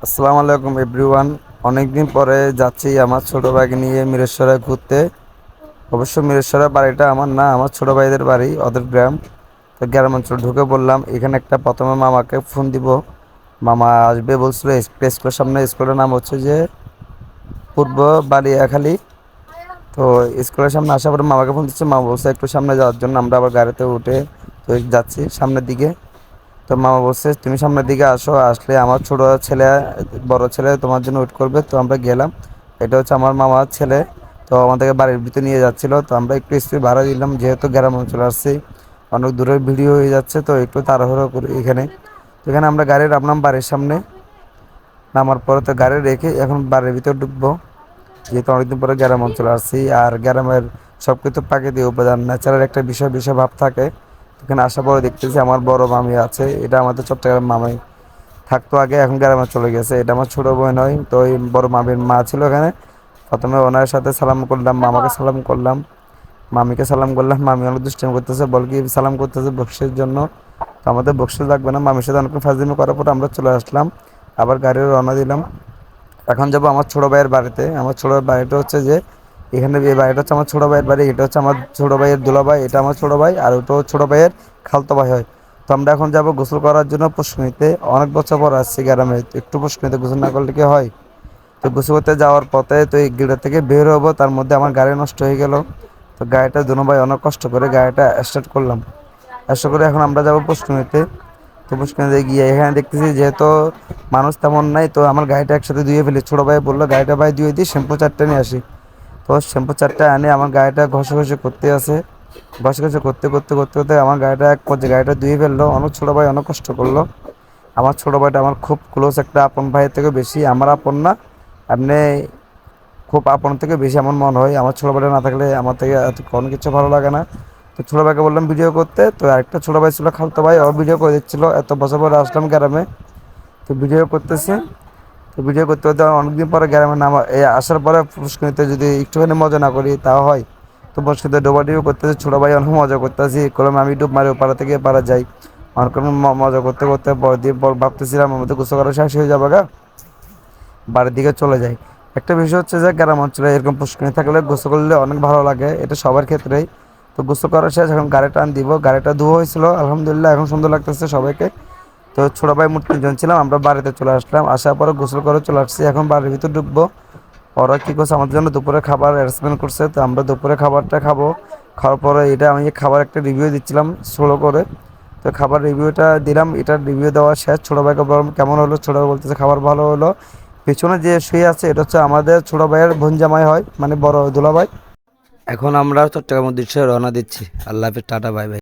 আসসালামু আলাইকুম এভরিওয়ান। অনেকদিন পরে যাচ্ছি আমার ছোট ভাইকে নিয়ে মিরেশ্বরে ঘুরতে। অবশ্য মিরেশ্বরের বাড়িটা আমার না, আমার ছোট ভাইদের বাড়ি, ওদের গ্রাম। তো গ্রাম অঞ্চল ঢুকে বললাম এখানে একটা প্রথমে মামাকে ফোন দিব। মামা আসবে বলছিল স্কুলের সামনে। স্কুলের নাম হচ্ছে যে পূর্ব বালিয়াখালী। তো স্কুলের সামনে আসার পরে মামাকে ফোন দিচ্ছে, মামা বলছে একটু সামনে যাওয়ার জন্য। আমরা আবার গাড়িতে উঠে তো যাচ্ছি সামনের দিকে। তো মামা বলছে তুমি সামনের দিকে আসো, আসলে আমার ছোট ছেলে বড় ছেলে তোমার জন্য ওয়েট করবে। তো আমরা গেলাম। এটা হচ্ছে আমার মামার ছেলে। তো আমাদেরকে বাড়ির ভিতরে নিয়ে যাচ্ছিল। তো আমরা একটু স্পিড ভাড়া দিলাম, যেহেতু গ্রাম অঞ্চলে আসছি, অনেক দূরের ভিডিও হয়ে যাচ্ছে, তো একটু তাড়াহুড়ো করি এখানে। তো এখানে আমরা গাড়ি নামলাম বাড়ির সামনে। নামার পরে তো গাড়ি রেখে এখন বাড়ির ভিতর ঢুকবো, যেহেতু অনেকদিন পরে গ্রাম অঞ্চলে আসছি। আর গ্রামের সব কিছু প্রাকৃতিক উপাদান, ন্যাচারাল একটা বিষয় বিষয় ভাব থাকে। এখানে আসার পরে দেখতেছি আমার বড় মামি আছে। এটা আমাদের চট্টগ্রাম মামি থাকতো আগে, এখন গ্রামে চলে গেছে। এটা আমার ছোট বোন হয়। তো ওই বড় মামির মা ছিল এখানে। প্রথমে ওনার সাথে সালাম করলাম, মামাকে সালাম করলাম, মামিকে সালাম করলাম। মামি অনেক দুষ্টামি করতেছে, বল কি সালাম করতেছে বকশিসের জন্য। তো আমাদের বকশিস লাগবে না। মামির সাথে অনেক ফাজলামি করার পর আমরা চলে আসলাম, আবার গাড়ি রওনা দিলাম। এখন যাবো আমার ছোট ভাইয়ের বাড়িতে। আমার ছোট ভাইয়ের বাড়িটা হচ্ছে যে এখানে, এই বাড়িটা হচ্ছে আমার ছোট ভাইয়ের বাড়ি। এটা হচ্ছে আমার ছোট ভাইয়ের দুলা ভাই, এটা আমার ছোট ভাই, আর ওটাও ছোট ভাইয়ের খালতো ভাই হয়। তো আমরা এখন যাবো গোসল করার জন্য পুষ্করিণীতে। অনেক বছর পর আসছি গ্রামে, তো একটু পুষ্করিণীতে গোসল না করলে কি হয়। তো গোসল করতে যাওয়ার পথে তো এই গেট থেকে বের হবো, তার মধ্যে আমার গাড়ি নষ্ট হয়ে গেল। তো গাড়িটা দুনো ভাই অনেক কষ্ট করে গাড়িটা স্টার্ট করলাম। স্টার্ট করে এখন আমরা যাবো পুষ্করিণীতে। তো পুষ্করিণীতে গিয়ে এখানে দেখতেছি যেহেতু মানুষ তেমন নাই, তো আমার গাড়িটা একসাথে ধুয়ে ফেলি। ছোটো ভাই বললো গাড়িটা ভাই ধুয়ে দিই, শ্যাম্পু চারটে নিয়ে আসি। তো শ্যাম্পু চারটে আনে আমার গাড়িটা ঘষে করতে আসে। ঘষে করতে করতে করতে করতে আমার গাড়িটা এক পর্যায়ে গাড়িটা ধুয়ে ফেললো। অনেক ছোটো ভাই অনেক কষ্ট করলো। আমার ছোটো ভাইটা আমার খুব ক্লোজ, একটা আপন ভাইয়ের থেকে বেশি আমার আপন না, এমনি খুব আপন থেকে বেশি আমার মনে হয়। আমার ছোটো ভাইটা না থাকলে আমার থেকে কোনো কিছু ভালো লাগে না। তো ছোটো ভাইকে বললাম ভিডিও করতে। তো আরেকটা ছোটো ভাই ছিল খালতো ভাই, ও ভিডিও করে দিচ্ছিলো। এত বছর পরে আসলাম গ্রামে, তো ভিডিও করতেছে। তো ভিডিও করতে করতে অনেকদিন পরে গ্রামে নামা আসার পরে পুষ্করিণীতে যদি একটুখানি মজা না করি তাও হয়। তো পুষ্করিণীতে ডোবাডিও করতেছে, ছোটো ভাই অনেক মজা করতেছি। করলাম আমি ডুব মারি ওপাড়া থেকে এপাড়া যাই। অনেক মজা করতে করতে ভাবতেছিলাম আমাদের গোসল করা শেষ হয়ে যাবে গা, বাড়ির দিকে চলে যাই। একটা বিষয় হচ্ছে যে গ্রাম অঞ্চলে এরকম পুষ্করিণী থাকলে গোসল করলে অনেক ভালো লাগে, এটা সবার ক্ষেত্রেই। তো গোসল করা শেষ, এখন গাড়িটা টান দিব। গাড়িটা ধোয়া হয়েছিল আলহামদুলিল্লাহ, এখন সুন্দর লাগতেছে সবাইকে। তো ছোটো ভাই মোট তিনজন ছিলাম, আমরা বাড়িতে চলে আসলাম। আসার পরে গোসল করে চলে আসছি, এখন বাড়ির ভিতর ঢুকবো। ওরা কী করছে আমাদের জন্য দুপুরে খাবার অ্যারেঞ্জমেন্ট করছে, তো আমরা দুপুরে খাবারটা খাবো। খাওয়ার পরে এটা আমি খাবার একটা রিভিউ দিচ্ছিলাম স্লো করে। তো খাবার রিভিউটা দিলাম, এটার রিভিউ দেওয়া শেষ। ছোটো ভাইকে বললাম কেমন হলো, ছোটো ভাই বলতেছে খাবার ভালো হলো। পিছনে যে শুয়ে আছে এটা হচ্ছে আমাদের ছোটো ভাইয়ের বোনজামাই হয়, মানে বড় দুলা ভাই। এখন আমরা চট্টগ্রাম উদ্দেশ্যে রওনা দিচ্ছি। আল্লাহ হাফিজ, টাটা, বাই বাই।